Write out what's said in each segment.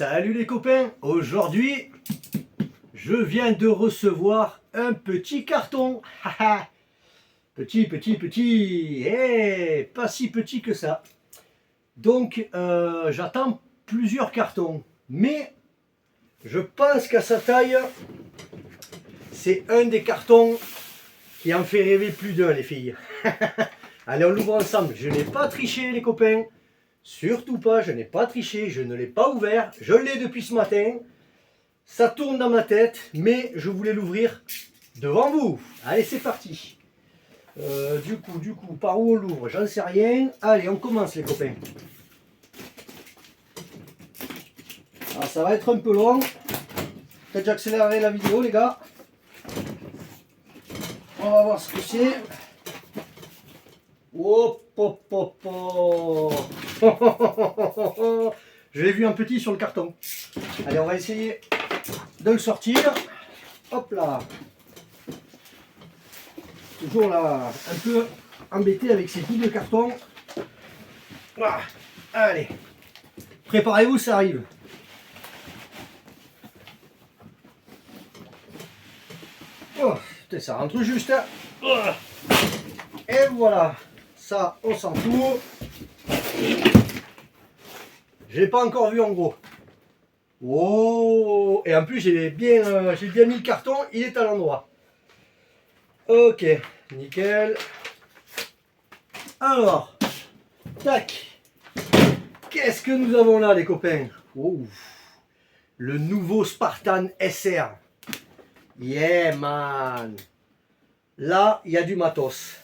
Salut les copains, aujourd'hui je viens de recevoir un petit carton. Petit, pas si petit que ça. Donc j'attends plusieurs cartons, mais je pense qu'à sa taille, c'est un des cartons qui en fait rêver plus d'un, les filles. Allez, on l'ouvre ensemble. Je n'ai pas triché les copains. Surtout pas, je n'ai pas triché, je ne l'ai pas ouvert, je l'ai depuis ce matin. Ça tourne dans ma tête, mais je voulais l'ouvrir devant vous. Allez, c'est parti. Du coup, par où on l'ouvre? J'en sais rien. Allez, on commence les copains. Alors, ça va être un peu long. Peut-être j'accélérerai la vidéo les gars. On va voir ce que c'est. Hop, hop, hop, hop. Je l'ai vu un petit sur le carton. Allez, on va essayer de le sortir. Hop là. Toujours là, un peu embêté avec ces bouts de carton. Voilà. Allez. Préparez-vous, ça arrive. Oh, putain, ça rentre juste. Et voilà. Ça, on s'en fout. Je l'ai pas encore vu en gros. Oh, et en plus j'ai bien mis le carton, il est à l'endroit. Ok, nickel. Alors, tac. Qu'est-ce que nous avons là les copains? Oh, le nouveau Spartan SR. Yeah man. Là, il y a du matos.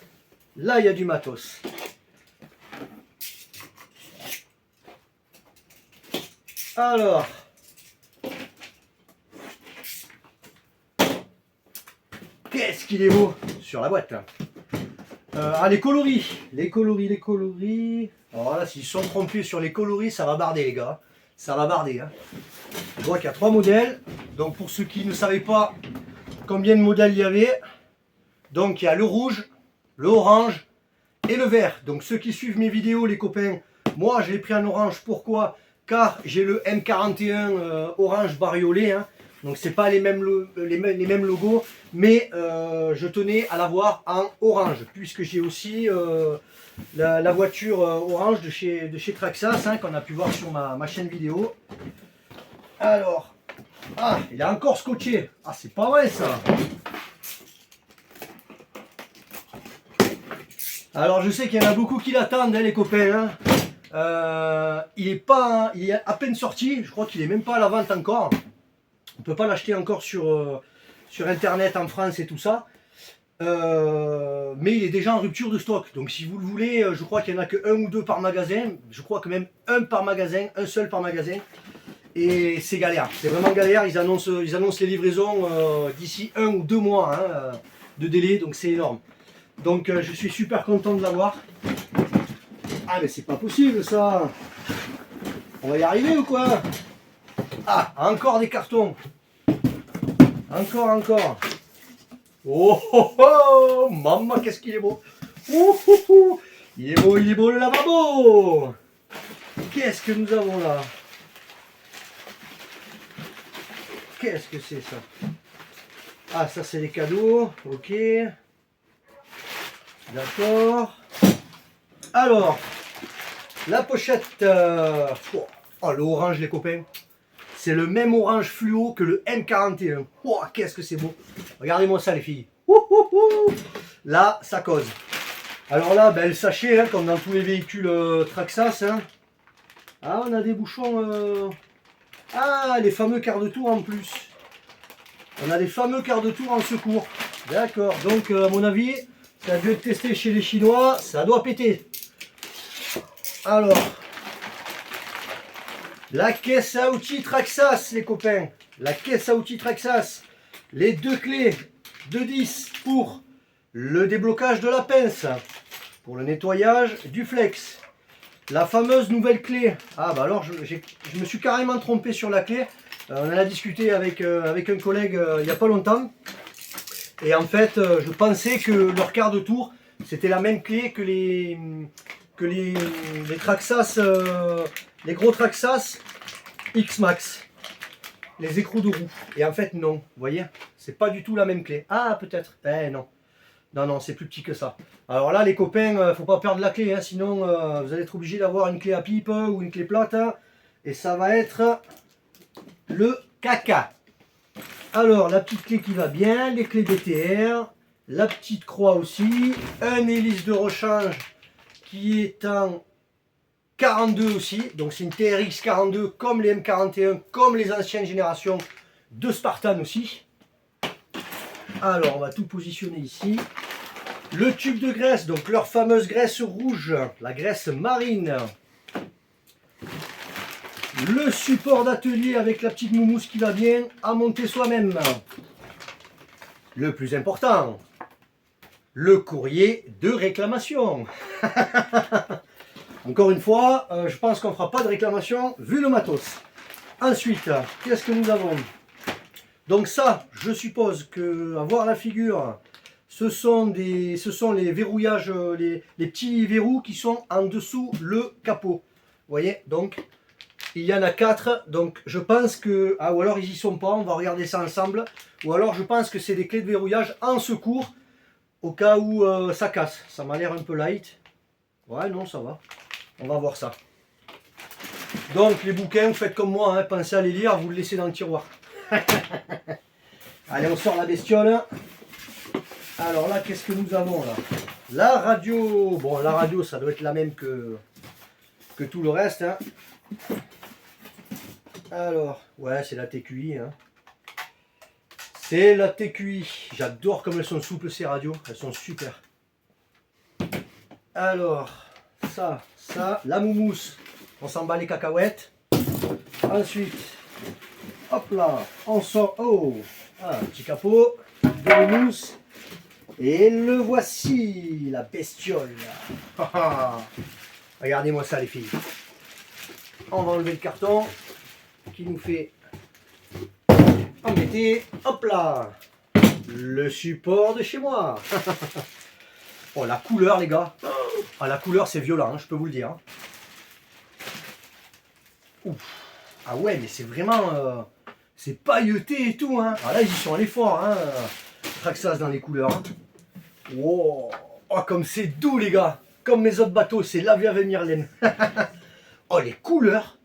Là, il y a du matos. Alors, qu'est-ce qu'il est beau sur la boîte. Les coloris. Alors là, s'ils se sont trompés sur les coloris, ça va barder les gars. Ça va barder. Hein. Je vois qu'il y a 3 modèles. Donc pour ceux qui ne savaient pas combien de modèles il y avait, donc il y a le rouge, le orange et le vert. Donc ceux qui suivent mes vidéos, les copains, moi je l'ai pris en orange. Pourquoi? Car j'ai le M41 orange bariolé. Hein. Donc c'est pas les mêmes logos, mais je tenais à l'avoir en orange, puisque j'ai aussi la voiture orange de chez Traxxas, hein, qu'on a pu voir sur ma chaîne vidéo. Alors, ah, il est encore scotché. Ah, c'est pas vrai ça. Alors je sais qu'il y en a beaucoup qui l'attendent, hein, les copains. Hein. Il est à peine sorti. Je crois qu'il est même pas à la vente encore. On peut pas l'acheter encore sur internet en France et tout ça. Mais il est déjà en rupture de stock. Donc si vous le voulez, je crois qu'il n'y en a que 1 ou 2 par magasin. Je crois que même un par magasin, un seul par magasin. Et c'est galère. C'est vraiment galère. Ils annoncent les livraisons d'ici 1 ou 2 mois hein, de délai. Donc c'est énorme. Donc je suis super content de l'avoir. Ah mais c'est pas possible ça. On va y arriver ou quoi? Ah, encore des cartons. Encore. Oh oh oh, maman, qu'est-ce qu'il est beau. Ouh, ouh, ouh. Il est beau le lavabo. Qu'est-ce que nous avons là? Qu'est-ce que c'est ça? Ah, ça c'est les cadeaux. Ok. D'accord. Alors, la pochette. Oh, le orange les copains. C'est le même orange fluo que le M41. Oh, qu'est-ce que c'est beau. Regardez-moi ça les filles. Là, ça cause. Alors là, ben, le sachet, hein, comme dans tous les véhicules Traxxas. Hein. Ah, on a des bouchons. Ah, les fameux quarts de tour en plus. On a des fameux quarts de tour en secours. D'accord. Donc, à mon avis, ça a dû être testé chez les Chinois. Ça doit péter. Alors. La caisse à outils Traxxas, les copains. La caisse à outils Traxxas. Les 2 clés de 10 pour le déblocage de la pince. Pour le nettoyage du flex. La fameuse nouvelle clé. Ah bah alors je me suis carrément trompé sur la clé. On en a discuté avec un collègue il n'y a pas longtemps. Et en fait, je pensais que leur quart de tour, c'était la même clé que les Traxxas, les gros Traxxas X-Max. Les écrous de roue. Et en fait, non. Vous voyez, c'est pas du tout la même clé. Ah, peut-être. Eh non. Non, non, c'est plus petit que ça. Alors là, les copains, faut pas perdre la clé. Hein, sinon, vous allez être obligé d'avoir une clé à pipe ou une clé plate. Hein, et ça va être le caca. Alors, la petite clé qui va bien. Les clés BTR. La petite croix aussi. Un hélice de rechange qui est en 42 aussi, donc c'est une TRX 42 comme les M41, comme les anciennes générations de Spartan aussi. Alors on va tout positionner ici. Le tube de graisse, donc leur fameuse graisse rouge, la graisse marine. Le support d'atelier avec la petite moumouse qui va bien à monter soi-même. Le plus important, le courrier de réclamation. Encore une fois, je pense qu'on ne fera pas de réclamation vu le matos. Ensuite, qu'est-ce que nous avons? Donc ça, je suppose que avoir la figure, ce sont les verrouillages, les petits verrous qui sont en dessous le capot. Vous voyez, donc il y en a 4. Donc je pense que, ou alors ils y sont pas, on va regarder ça ensemble. Ou alors je pense que c'est des clés de verrouillage en secours au cas où ça casse. Ça m'a l'air un peu light. Ouais, non, ça va. On va voir ça. Donc les bouquins, vous faites comme moi, hein, pensez à les lire, vous le laissez dans le tiroir. Allez, on sort la bestiole. Alors là, qu'est-ce que nous avons là? La radio. Bon, la radio, ça doit être la même que tout le reste. Hein. Alors, ouais, c'est la TQI. Hein. C'est la TQI. J'adore comme elles sont souples ces radios. Elles sont super. Alors... Ça, la moumousse, on s'en bat les cacahuètes. Ensuite, hop là, on sort, un petit capot de mousse. Et le voici, la bestiole. Regardez-moi ça les filles. On va enlever le carton qui nous fait embêter. Hop là, le support de chez moi. Oh, la couleur, les gars. Ah, la couleur, c'est violent, hein, je peux vous le dire. Ouf. Ah ouais, mais c'est vraiment... c'est pailleté et tout. Hein. Ah là, ils y sont allés fort. Hein. Traxxas dans les couleurs. Hein. Wow. Oh, comme c'est doux, les gars. Comme mes autres bateaux, c'est lavé avec Myrlène. Oh, les couleurs.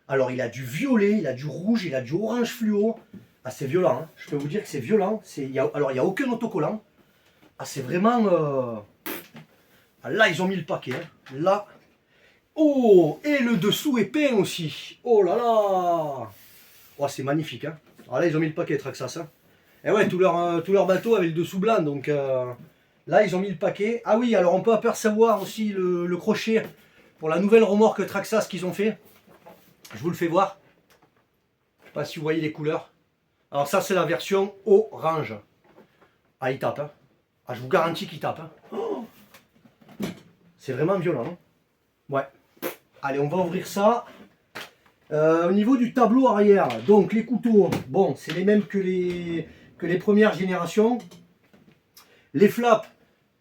Alors, il a du violet, il a du rouge, il a du orange fluo. Ah, c'est violent. Hein. Je peux vous dire que c'est violent. Alors, il n'y a aucun autocollant. Ah, c'est vraiment... Ah, là, ils ont mis le paquet. Hein. Là. Oh, et le dessous est peint aussi. Oh là là. Oh, c'est magnifique. Hein. Alors là, ils ont mis le paquet, Traxxas. Hein. Et ouais, tout leur bateau avait le dessous blanc. Donc là, ils ont mis le paquet. Ah oui, alors on peut apercevoir aussi le crochet pour la nouvelle remorque Traxxas qu'ils ont fait. Je vous le fais voir. Je sais pas si vous voyez les couleurs. Alors ça, c'est la version orange. Ah, il tape. Hein. Ah, je vous garantis qu'il tape. Hein. Oh, c'est vraiment violent. Hein. Ouais. Allez, on va ouvrir ça. Au niveau du tableau arrière, donc les couteaux, bon, c'est les mêmes que les premières générations. Les flaps,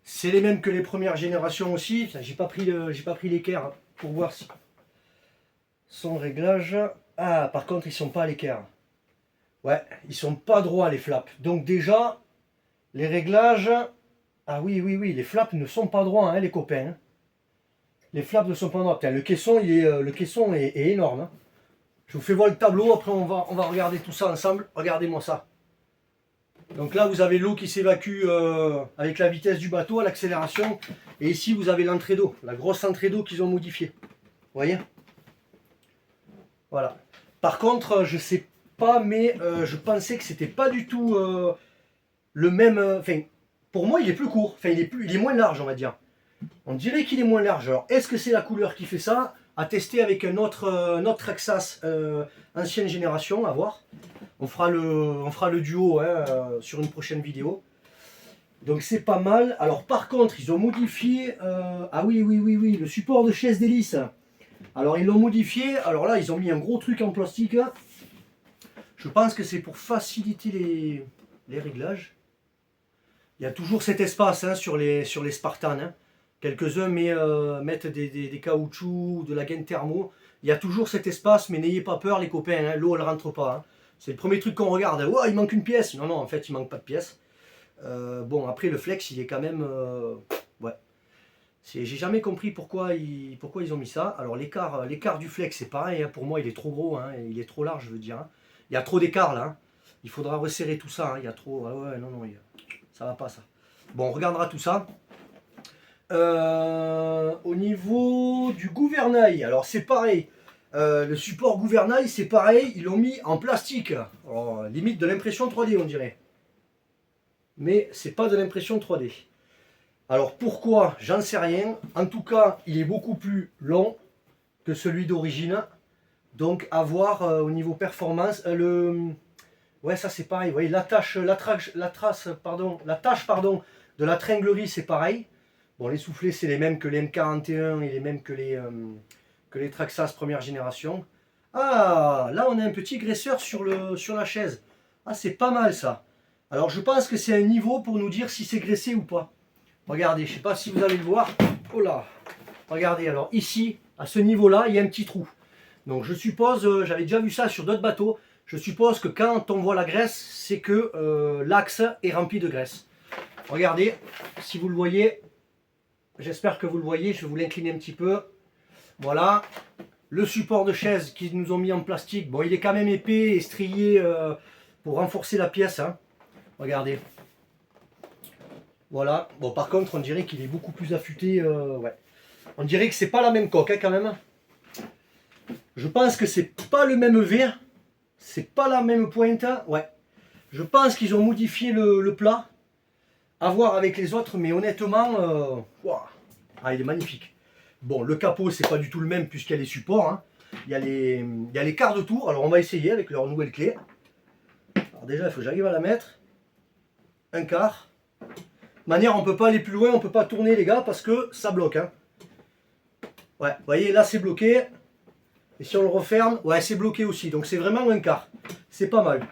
c'est les mêmes que les premières générations aussi. J'ai pas pris l'équerre pour voir si son réglage. Ah, par contre, ils sont pas à l'équerre. Ouais, ils sont pas droits les flaps. Donc déjà, les réglages. Ah oui, les flaps ne sont pas droits, hein, les copains. Hein. Les flaps ne sont pas droits. Putain, le caisson, est énorme. Hein. Je vous fais voir le tableau, après on va regarder tout ça ensemble. Regardez-moi ça. Donc là, vous avez l'eau qui s'évacue avec la vitesse du bateau à l'accélération. Et ici, vous avez l'entrée d'eau, la grosse entrée d'eau qu'ils ont modifiée. Vous voyez? Voilà. Par contre, je sais pas, mais je pensais que c'était pas du tout le même... Enfin, pour moi, il est plus court. Enfin, il est moins large, on va dire. On dirait qu'il est moins large. Alors, est-ce que c'est la couleur qui fait ça? À tester avec un autre Traxxas ancienne génération, à voir. On fera le duo hein, sur une prochaine vidéo. Donc c'est pas mal. Alors par contre, ils ont modifié... ah oui, le support de chaise d'hélice. Alors ils l'ont modifié. Alors là, ils ont mis un gros truc en plastique. Je pense que c'est pour faciliter les réglages. Il y a toujours cet espace hein, sur les Spartans. Hein. Quelques-uns mettent des caoutchoucs, de la gaine thermo. Il y a toujours cet espace, mais n'ayez pas peur les copains, hein, l'eau elle rentre pas. Hein. C'est le premier truc qu'on regarde. Oh, il manque une pièce. Non, non, en fait il manque pas de pièce. Bon, après le flex il est quand même... ouais. J'ai jamais compris pourquoi ils ont mis ça. Alors l'écart du flex c'est pareil, hein, pour moi il est trop gros, hein, il est trop large je veux dire. Hein. Il y a trop d'écart là. Hein. Il faudra resserrer tout ça. Hein. Il y a trop... Ah ouais, non, non, ça va pas ça. Bon, on regardera tout ça. Au niveau du gouvernail, alors c'est pareil. Le support gouvernail c'est pareil, ils l'ont mis en plastique. Alors, limite de l'impression 3D on dirait. Mais c'est pas de l'impression 3D. Alors pourquoi? J'en sais rien. En tout cas, il est beaucoup plus long que celui d'origine. Donc à voir au niveau performance. Ouais, ça c'est pareil. Vous voyez, la tâche de la tringlerie c'est pareil. Bon, les soufflets c'est les mêmes que les M41 et les mêmes que les Traxxas première génération. Ah, là on a un petit graisseur sur la chaise. Ah, c'est pas mal ça. Alors je pense que c'est un niveau pour nous dire si c'est graissé ou pas. Regardez, je ne sais pas si vous allez le voir. Oh là! Regardez, alors ici, à ce niveau-là, il y a un petit trou. Donc je suppose, j'avais déjà vu ça sur d'autres bateaux, je suppose que quand on voit la graisse, c'est que l'axe est rempli de graisse. Regardez, si vous le voyez, j'espère que vous le voyez, je vais vous l'incliner un petit peu. Voilà, le support de chaise qu'ils nous ont mis en plastique, bon il est quand même épais et strié pour renforcer la pièce. Hein. Regardez. Voilà, bon par contre on dirait qu'il est beaucoup plus affûté, ouais. On dirait que c'est pas la même coque hein, quand même. Je pense que c'est pas le même V, c'est pas la même pointe, ouais. Je pense qu'ils ont modifié le plat, à voir avec les autres, mais honnêtement, wow. Ah, il est magnifique. Bon, le capot c'est pas du tout le même puisqu'il y a les supports, hein. Il y a les quarts de tour, alors on va essayer avec leur nouvelle clé. Alors déjà il faut que j'arrive à la mettre, un quart. De manière, on peut pas aller plus loin, on peut pas tourner les gars parce que ça bloque. Hein. Ouais, vous voyez là c'est bloqué. Et si on le referme, ouais c'est bloqué aussi. Donc c'est vraiment un quart. C'est pas mal.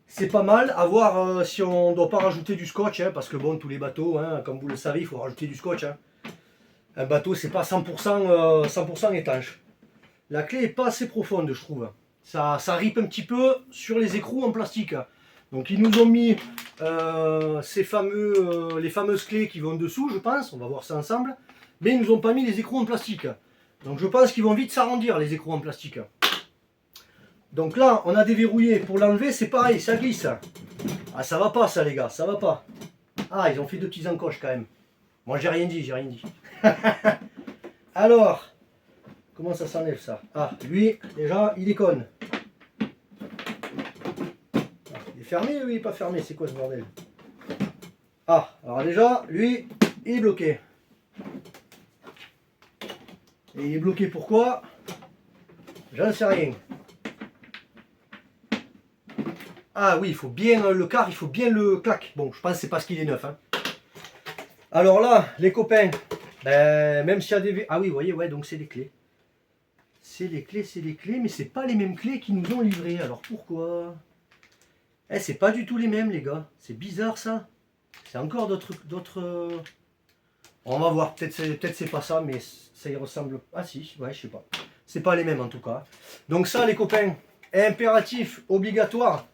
C'est pas mal. À voir si on ne doit pas rajouter du scotch. Hein, parce que bon, tous les bateaux, hein, comme vous le savez, il faut rajouter du scotch. Hein. Un bateau c'est pas 100% étanche. La clé est pas assez profonde je trouve. Ça ripe un petit peu sur les écrous en plastique. Donc ils nous ont mis les fameuses clés qui vont dessous, je pense, on va voir ça ensemble. Mais ils nous ont pas mis les écrous en plastique. Donc je pense qu'ils vont vite s'arrondir les écrous en plastique. Donc là, on a déverrouillé. Pour l'enlever, c'est pareil, ça glisse. Ah, ça va pas ça les gars, ça va pas. Ah, ils ont fait deux petits encoches quand même. Moi j'ai rien dit, j'ai rien dit. Alors, comment ça s'enlève ça? Ah, lui, déjà, il déconne. Fermé ou il n'est pas fermé? C'est quoi ce bordel? Ah, alors déjà, lui, il est bloqué. Et il est bloqué pourquoi? J'en sais rien. Ah oui, il faut bien le quart, il faut bien le clac. Bon, je pense que c'est parce qu'il est neuf. Hein. Alors là, les copains, ben, même s'il y a des... Ah oui, vous voyez, ouais, donc c'est les clés. C'est les clés, mais c'est pas les mêmes clés qu'ils nous ont livrées. Alors pourquoi? Eh, c'est pas du tout les mêmes les gars, c'est bizarre ça. C'est encore d'autres... On va voir, peut-être c'est pas ça, mais ça y ressemble... Ah si, ouais, je sais pas. C'est pas les mêmes en tout cas. Donc ça les copains, impératif, obligatoire,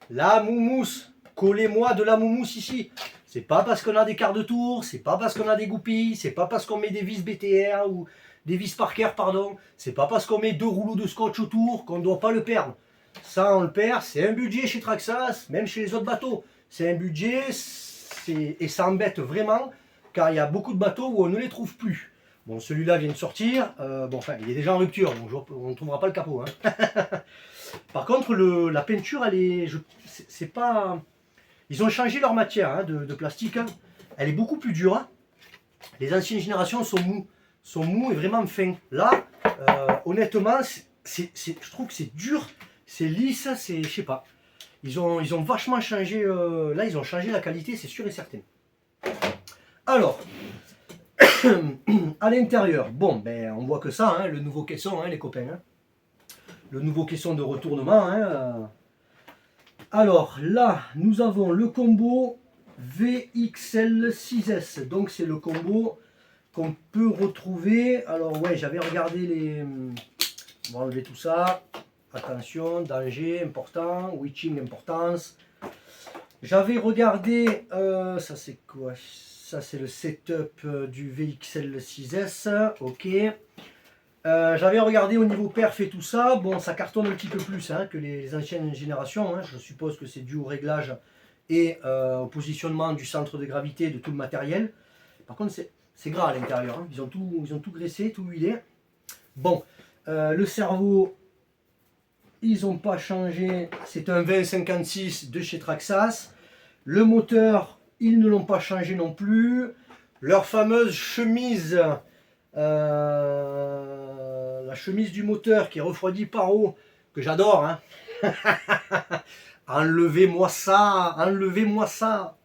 la moumousse. Collez-moi de la moumousse ici. C'est pas parce qu'on a des quarts de tour, c'est pas parce qu'on a des goupilles, c'est pas parce qu'on met des vis BTR ou des vis Parker, pardon. C'est pas parce qu'on met 2 rouleaux de scotch autour qu'on ne doit pas le perdre. Ça, on le perd, c'est un budget chez Traxxas, même chez les autres bateaux. C'est un budget et ça embête vraiment, car il y a beaucoup de bateaux où on ne les trouve plus. Bon, celui-là vient de sortir, bon, enfin, il est déjà en rupture, donc on ne trouvera pas le capot. Hein. Par contre, la peinture, elle est... C'est pas... Ils ont changé leur matière hein, de plastique. Hein. Elle est beaucoup plus dure. Hein. Les anciennes générations sont mous et vraiment fins. Là, honnêtement, je trouve que c'est dur. C'est lisse, c'est, je sais pas. Ils ont vachement changé, là ils ont changé la qualité, c'est sûr et certain. Alors, à l'intérieur, bon, ben on voit que ça, hein, le nouveau caisson, hein, les copains. Hein. Le nouveau caisson de retournement. Hein. Alors là, nous avons le combo VXL6S. Donc c'est le combo qu'on peut retrouver. Alors ouais, j'avais regardé les... On va enlever tout ça. Attention, danger important, witching importance. J'avais regardé, ça c'est quoi? Ça c'est le setup du VXL6S, ok. J'avais regardé au niveau perf et tout ça, bon ça cartonne un petit peu plus hein, que les anciennes générations, hein. Je suppose que c'est dû au réglage et au positionnement du centre de gravité de tout le matériel. Par contre c'est gras à l'intérieur, hein. Ils ont tout graissé, tout huilé. Bon, le cerveau, ils n'ont pas changé, c'est un 2056 de chez Traxxas. Le moteur, ils ne l'ont pas changé non plus. Leur fameuse chemise, la chemise du moteur qui est refroidie par eau, que j'adore, hein. Enlevez-moi ça, enlevez-moi ça.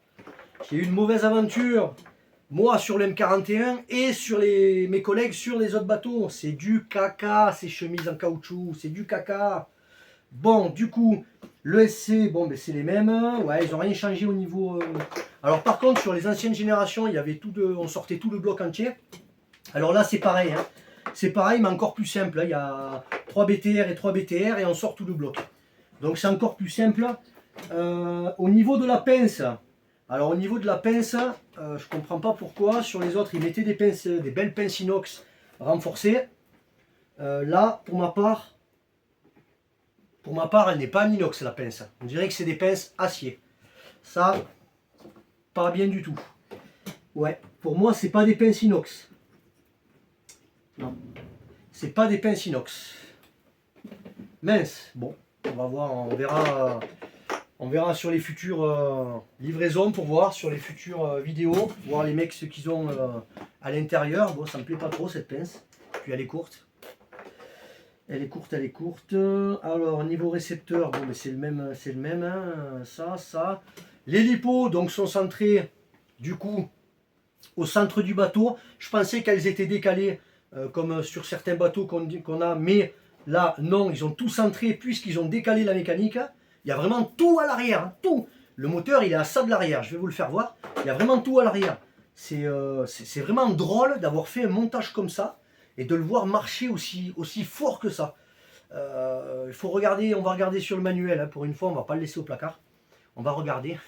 J'ai eu une mauvaise aventure, moi sur l'M41 et sur mes collègues sur les autres bateaux. C'est du caca, ces chemises en caoutchouc, c'est du caca. Bon, du coup, le SC, bon, ben, c'est les mêmes. Ouais, ils n'ont rien changé au niveau... Alors par contre, sur les anciennes générations, il y avait on sortait tout le bloc entier. Alors là, c'est pareil, hein. C'est pareil, mais encore plus simple, hein. Il y a 3 BTR et 3 BTR et on sort tout le bloc. Donc c'est encore plus simple. Au niveau de la pince, alors au niveau de la pince, je comprends pas pourquoi. Sur les autres, ils mettaient des pinces, des belles pinces inox renforcées. Là, pour ma part, elle n'est pas en inox la pince. On dirait que c'est des pinces acier. Ça, pas bien du tout. Ouais, pour moi, c'est pas des pinces inox. Non, c'est pas des pinces inox. Mince. Bon, on va voir, on verra sur les futures livraisons pour voir sur les futures vidéos, voir les mecs ce qu'ils ont à l'intérieur. Bon, ça me plaît pas trop cette pince. Puis elle est courte. Elle est courte, elle est courte. Alors, niveau récepteur, bon, mais c'est le même, hein. Ça. Les lipos, donc, sont centrés, du coup, au centre du bateau. Je pensais qu'elles étaient décalées, comme sur certains bateaux qu'on a, mais là, non, ils ont tout centré, puisqu'ils ont décalé la mécanique. Il y a vraiment tout à l'arrière, hein, tout. Le moteur, il est à ça de l'arrière, je vais vous le faire voir. Il y a vraiment tout à l'arrière. C'est vraiment drôle d'avoir fait un montage comme ça, et de le voir marcher aussi fort que ça. Il faut regarder, on va regarder sur le manuel, hein, pour une fois, on va pas le laisser au placard. On va regarder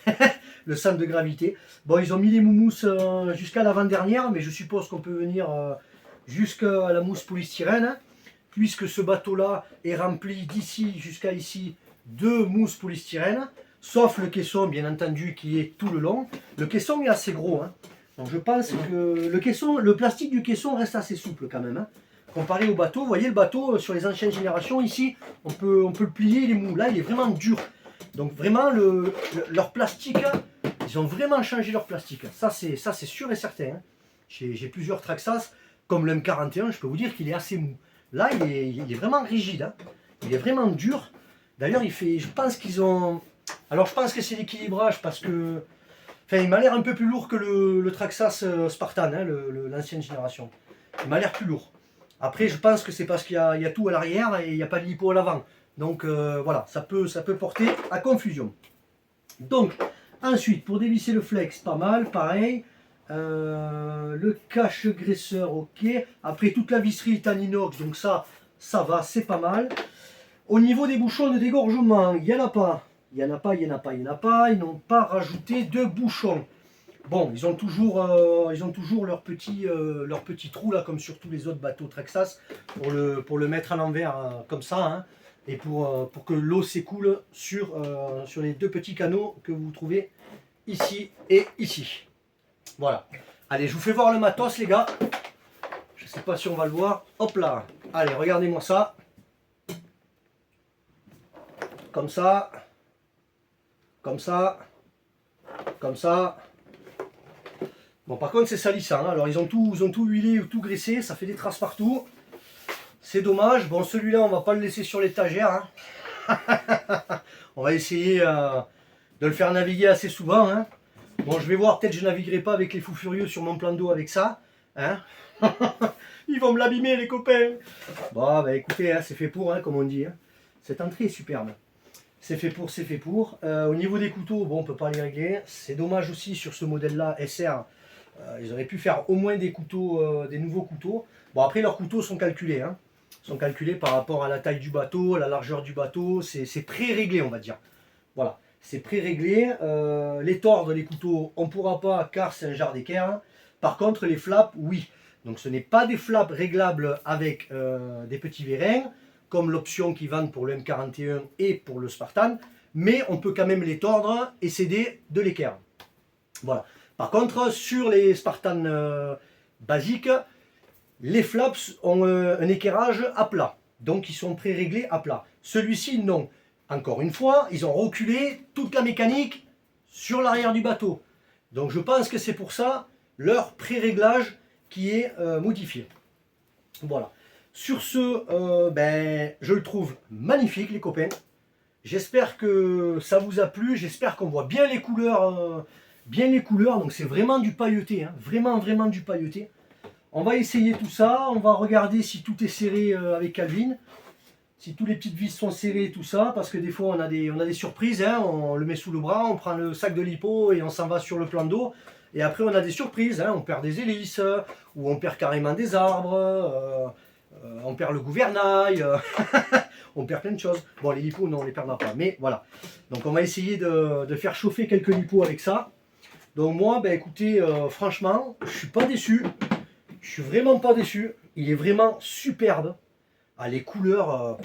le centre de gravité. Bon, ils ont mis les mousses jusqu'à l'avant-dernière, mais je suppose qu'on peut venir jusqu'à la mousse polystyrène, hein, puisque ce bateau-là est rempli d'ici jusqu'à ici de mousse polystyrène, sauf le caisson, bien entendu, qui est tout le long. Le caisson est assez gros, hein. Donc je pense que le plastique du caisson reste assez souple quand même, hein. Comparé au bateau, vous voyez le bateau sur les anciennes générations ici, on peut le plier, il est mou. Là il est vraiment dur. Donc vraiment leur plastique, ils ont vraiment changé leur plastique. Ça c'est sûr et certain, hein. J'ai plusieurs Traxxas, comme le M41, je peux vous dire qu'il est assez mou. Là il est vraiment rigide, hein. Il est vraiment dur. D'ailleurs je pense qu'ils ont... Alors je pense que c'est l'équilibrage parce que... Enfin, il m'a l'air un peu plus lourd que le Traxxas Spartan, hein, l'ancienne génération. Il m'a l'air plus lourd. Après, je pense que c'est parce qu'il y a tout à l'arrière et il n'y a pas de lipo à l'avant. Donc voilà, ça peut porter à confusion. Donc, ensuite, pour dévisser le flex, pas mal, pareil. Le cache-graisseur, ok. Après, toute la visserie est en inox, donc ça va, c'est pas mal. Au niveau des bouchons de dégorgement, il n'y en a pas. Il n'y en a pas. Ils n'ont pas rajouté de bouchons. Bon, ils ont toujours leur petit trou là, comme sur tous les autres bateaux Traxxas, pour le mettre à l'envers comme ça, hein, et pour que l'eau s'écoule sur les deux petits canaux que vous trouvez ici et ici. Voilà. Allez, je vous fais voir le matos, les gars. Je ne sais pas si on va le voir. Hop là. Allez, regardez-moi ça. Comme ça. Comme ça. Comme ça. Bon, par contre, c'est salissant, hein. Alors, ils ont tout huilé ou tout graissé. Ça fait des traces partout. C'est dommage. Bon, celui-là, on va pas le laisser sur l'étagère, hein. On va essayer de le faire naviguer assez souvent, hein. Bon, je vais voir. Peut-être que je naviguerai pas avec les fous furieux sur mon plan d'eau avec ça, hein. Ils vont me l'abîmer, les copains. Bon, bah écoutez, hein, c'est fait pour, hein, comme on dit, hein. Cette entrée est superbe. C'est fait pour, c'est fait pour. Au niveau des couteaux, bon, on peut pas les régler. C'est dommage aussi sur ce modèle-là, SR. Ils auraient pu faire au moins des couteaux, des nouveaux couteaux. Bon, après, leurs couteaux sont calculés. Hein. Sont calculés par rapport à la taille du bateau, la largeur du bateau. C'est pré-réglé, on va dire. Voilà, c'est pré-réglé. Les tordre, les couteaux, on ne pourra pas car c'est un jarre d'équerre. Par contre, les flaps, oui. Donc, ce n'est pas des flaps réglables avec des petits vérins, comme l'option qu'ils vendent pour le M41 et pour le Spartan, mais on peut quand même les tordre et céder de l'équerre. Voilà. Par contre, sur les Spartan basiques, les flaps ont un équerrage à plat, donc ils sont pré-réglés à plat. Celui-ci, non. Encore une fois, ils ont reculé toute la mécanique sur l'arrière du bateau. Donc je pense que c'est pour ça leur pré-réglage qui est modifié. Voilà. Sur ce, je le trouve magnifique les copains. J'espère que ça vous a plu. J'espère qu'on voit bien les couleurs. Donc c'est vraiment du pailleté. Hein, vraiment du pailleté. On va essayer tout ça. On va regarder si tout est serré avec Calvin. Si toutes les petites vis sont serrées, tout ça. Parce que des fois on a des surprises. Hein, on le met sous le bras, on prend le sac de lipo et on s'en va sur le plan d'eau. Et après on a des surprises. Hein, on perd des hélices. Ou on perd carrément des arbres. On perd le gouvernail, on perd plein de choses. Bon, les lipos, non, on ne les perdra pas, mais voilà. Donc, on va essayer de faire chauffer quelques lipos avec ça. Donc, moi, écoutez, franchement, je ne suis pas déçu. Je suis vraiment pas déçu. Il est vraiment superbe. Ah, les couleurs,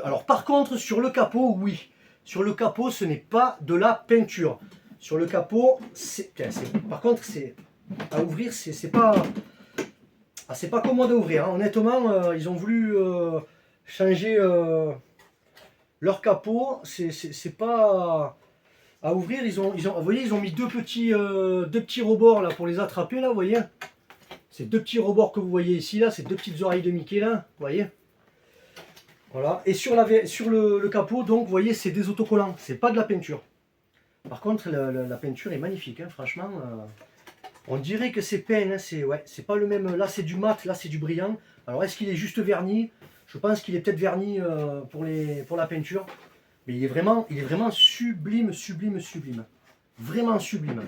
Alors, par contre, sur le capot, oui. Sur le capot, ce n'est pas de la peinture. Sur le capot, par contre, c'est à ouvrir, c'est pas... Ah, c'est pas commode à ouvrir, hein. Honnêtement, ils ont voulu changer leur capot. C'est pas à ouvrir. Vous voyez, ils ont mis deux petits rebords là pour les attraper là, vous voyez. Ces deux petits rebords que vous voyez ici là, ces deux petites oreilles de Mickey là, vous voyez. Voilà. Et sur le capot, donc vous voyez, c'est des autocollants. C'est pas de la peinture. Par contre, la peinture est magnifique, hein, franchement. On dirait que c'est peint, hein, c'est pas le même. Là c'est du mat, là c'est du brillant. Alors est-ce qu'il est juste verni? Je pense qu'il est peut-être verni pour la peinture. Mais il est vraiment sublime. Vraiment sublime.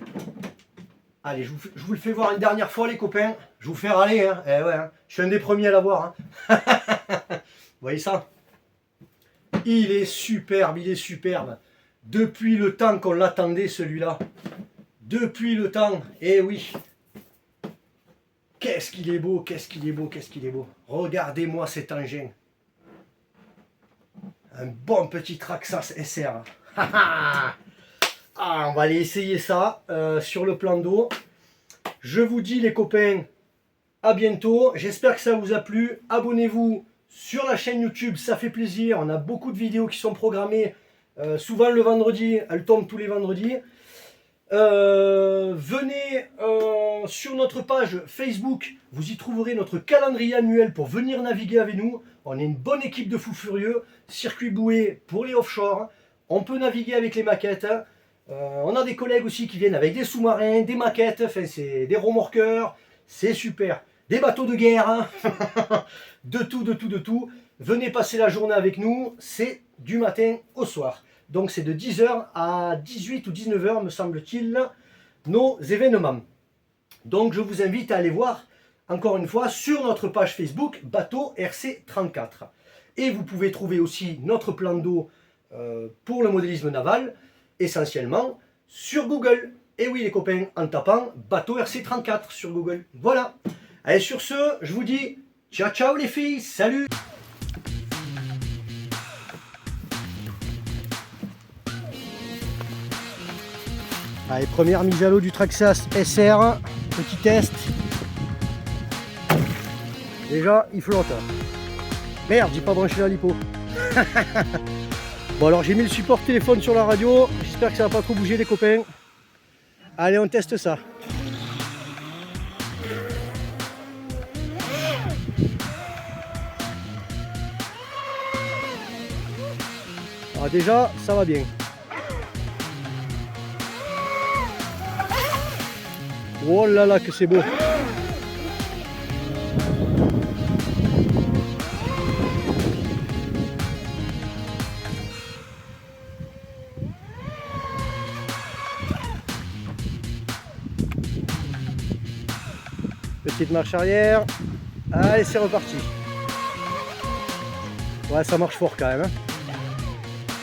Allez, je vous le fais voir une dernière fois les copains. Je vous fais râler, hein. Eh ouais, hein. Je suis un des premiers à l'avoir. Hein. Vous voyez ça? Il est superbe. Depuis le temps qu'on l'attendait celui-là. Depuis le temps, eh oui. Qu'est-ce qu'il est beau. Regardez-moi cet engin. Un bon petit Traxxas SR. Ah, on va aller essayer ça sur le plan d'eau. Je vous dis les copains, à bientôt. J'espère que ça vous a plu. Abonnez-vous sur la chaîne YouTube, ça fait plaisir. On a beaucoup de vidéos qui sont programmées. Souvent le vendredi, elles tombent tous les vendredis. Venez sur notre page Facebook, vous y trouverez notre calendrier annuel pour venir naviguer avec nous. On est une bonne équipe de fous furieux, circuit boué pour les offshore, on peut naviguer avec les maquettes. On a des collègues aussi qui viennent avec des sous-marins, des maquettes, enfin c'est des remorqueurs, c'est super. Des bateaux de guerre, hein. de tout. Venez passer la journée avec nous, c'est du matin au soir. Donc c'est de 10h à 18 ou 19h me semble-t-il nos événements. Donc je vous invite à aller voir encore une fois sur notre page Facebook Bateau RC34. Et vous pouvez trouver aussi notre plan d'eau pour le modélisme naval essentiellement sur Google. Et oui les copains, en tapant Bateau RC34 sur Google. Voilà. Allez sur ce, je vous dis ciao les filles, salut. Allez, première mise à l'eau du Traxxas SR, petit test. Déjà, il flotte. Merde, j'ai pas branché la lipo. Bon alors j'ai mis le support téléphone sur la radio, j'espère que ça va pas trop bouger les copains. Allez, on teste ça. Alors déjà, ça va bien. Oh là là, que c'est beau! Petite marche arrière. Allez, c'est reparti. Ouais, ça marche fort quand même. Hein.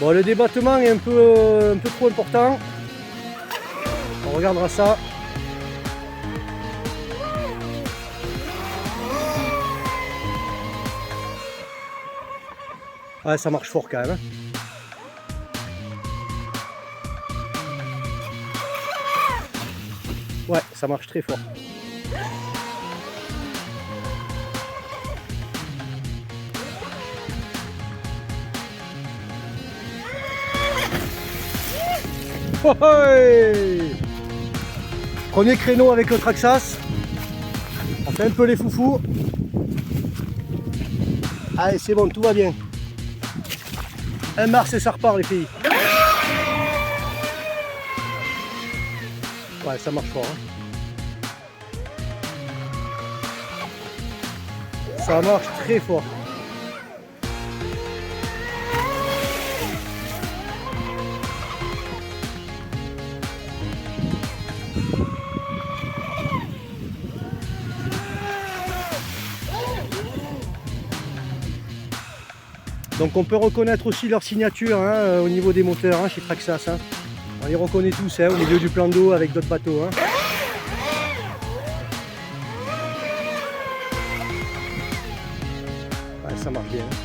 Bon, le débattement est un peu trop important. On regardera ça. Ouais, ça marche fort quand même. Hein. Ouais, ça marche très fort. Oh hey, premier créneau avec le Traxxas. On fait un peu les foufous. Allez, c'est bon, tout va bien. Un mars et ça repart les filles. Ouais, ça marche fort. Hein. Ça marche très fort. Donc on peut reconnaître aussi leur signature hein, au niveau des moteurs hein, chez Traxxas. Hein. On les reconnaît tous hein, au milieu du plan d'eau avec d'autres bateaux. Hein. Ouais, ça marche bien. Hein.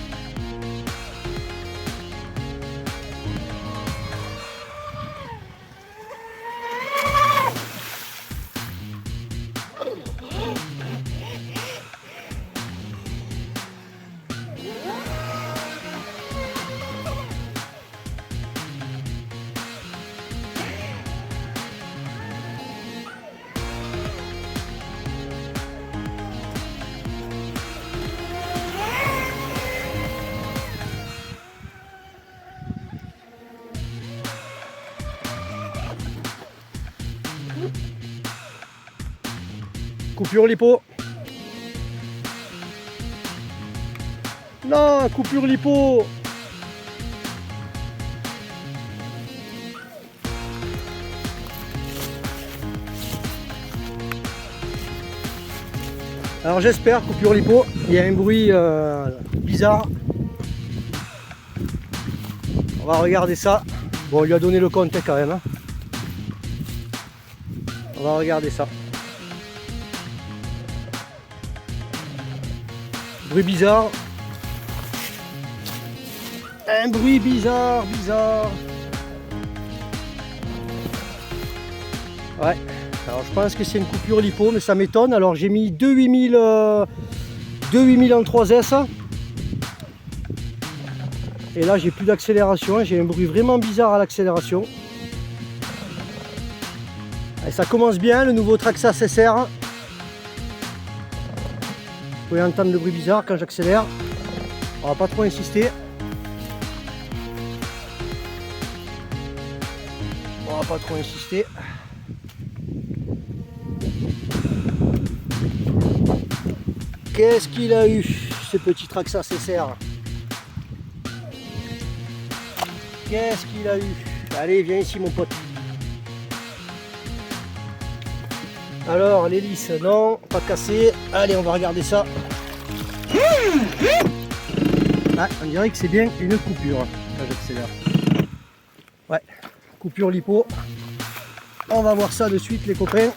Coupure lipo. Non, coupure lipo. Alors j'espère, coupure lipo, il y a un bruit bizarre. On va regarder ça. Bon, on lui a donné le compte quand même. Hein. On va regarder ça. Bruit bizarre. Un bruit bizarre. Ouais. Alors je pense que c'est une coupure lipo, mais ça m'étonne. Alors j'ai mis 28000 en 3S. Et là j'ai plus d'accélération. J'ai un bruit vraiment bizarre à l'accélération. Et ça commence bien, le nouveau Traxxas SR. Vous pouvez entendre le bruit bizarre quand j'accélère. On va pas trop insister. On va pas trop insister. Qu'est-ce qu'il a eu, ce petit Traxxas SR? Qu'est-ce qu'il a eu? Allez, viens ici mon pote. Alors, l'hélice, non, pas cassé. Allez, on va regarder ça. Ah, on dirait que c'est bien une coupure quand j'accélère. Ouais, coupure lipo. On va voir ça de suite les copains.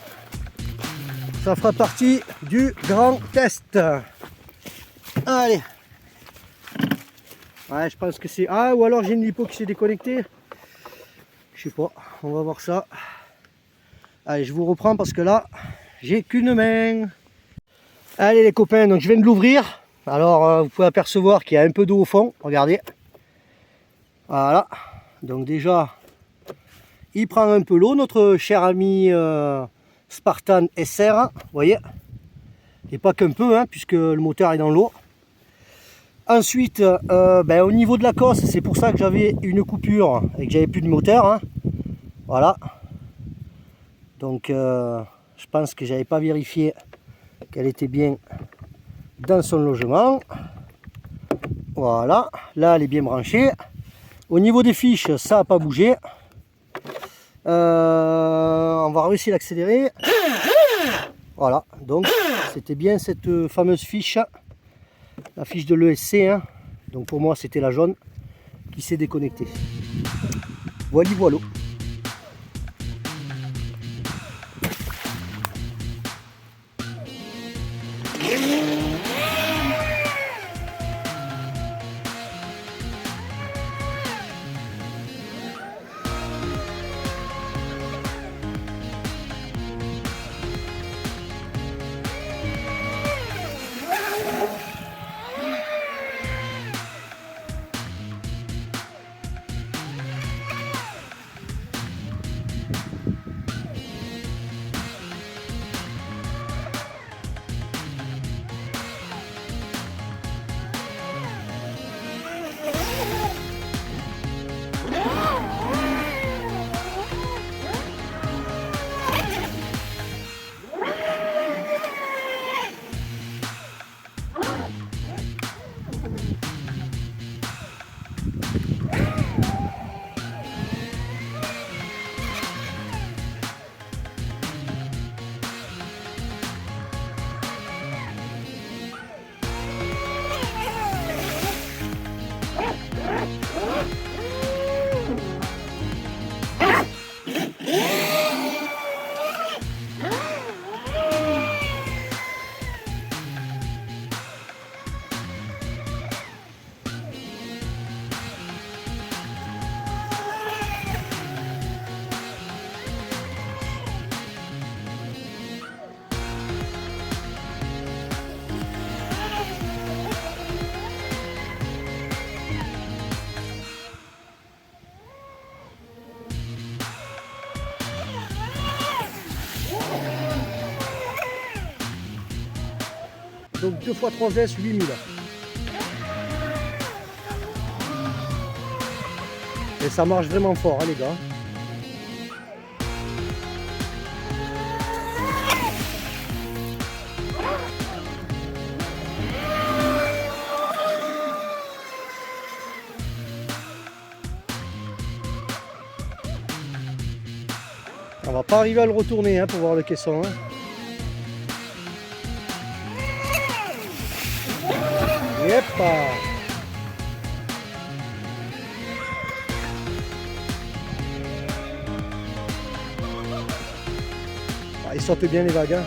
Ça fera partie du grand test. Allez. Ouais, je pense que c'est... Ah, ou alors j'ai une lipo qui s'est déconnectée. Je sais pas, on va voir ça. Allez, je vous reprends parce que là, j'ai qu'une main. Allez les copains, donc je viens de l'ouvrir. Alors, vous pouvez apercevoir qu'il y a un peu d'eau au fond. Regardez. Voilà. Donc déjà, il prend un peu l'eau, notre cher ami Spartan SR. Vous voyez. Et pas qu'un peu, hein, puisque le moteur est dans l'eau. Ensuite, au niveau de la cosse, c'est pour ça que j'avais une coupure et que j'avais plus de moteur. Hein. Voilà. Donc, je pense que j'avais pas vérifié qu'elle était bien dans son logement. Voilà. Là, elle est bien branchée. Au niveau des fiches, ça n'a pas bougé. On va réussir à l'accélérer. Voilà, donc c'était bien cette fameuse fiche, la fiche de l'ESC, hein. Donc pour moi c'était la jaune qui s'est déconnectée. Voilà, voilà. Donc 2 x 3S, 8000. Et ça marche vraiment fort, hein, les gars. On va pas arriver à le retourner, hein, pour voir le caisson, hein. Yepa. Ah, il sortait bien les vagues, hein.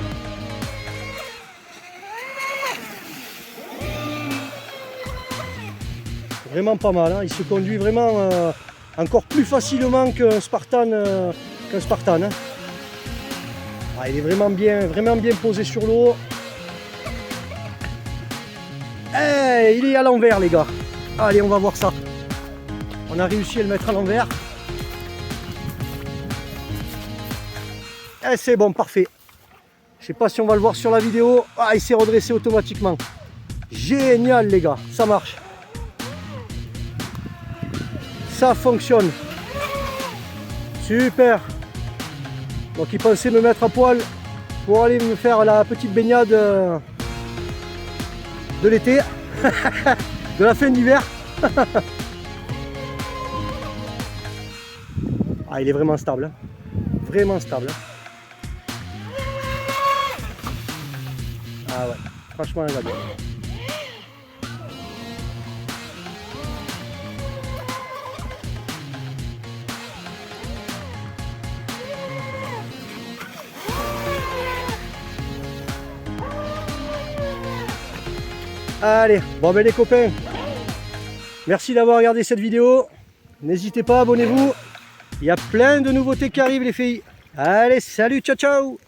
Vraiment pas mal, hein. Il se conduit vraiment encore plus facilement qu'un Spartan, hein. Ah, il est vraiment bien posé sur l'eau. Hey, il est à l'envers, les gars. Allez, on va voir ça. On a réussi à le mettre à l'envers. Et c'est bon, parfait. Je sais pas si on va le voir sur la vidéo. Ah, il s'est redressé automatiquement. Génial, les gars. Ça marche. Ça fonctionne. Super. Donc, il pensait me mettre à poil pour aller me faire la petite baignade de l'été, de la fin d'hiver. Ah, il est vraiment stable, hein. Vraiment stable, hein. Ah ouais, franchement, elle va bien. Allez, bon ben les copains, merci d'avoir regardé cette vidéo. N'hésitez pas, abonnez-vous. Il y a plein de nouveautés qui arrivent, les filles. Allez, salut, ciao ciao.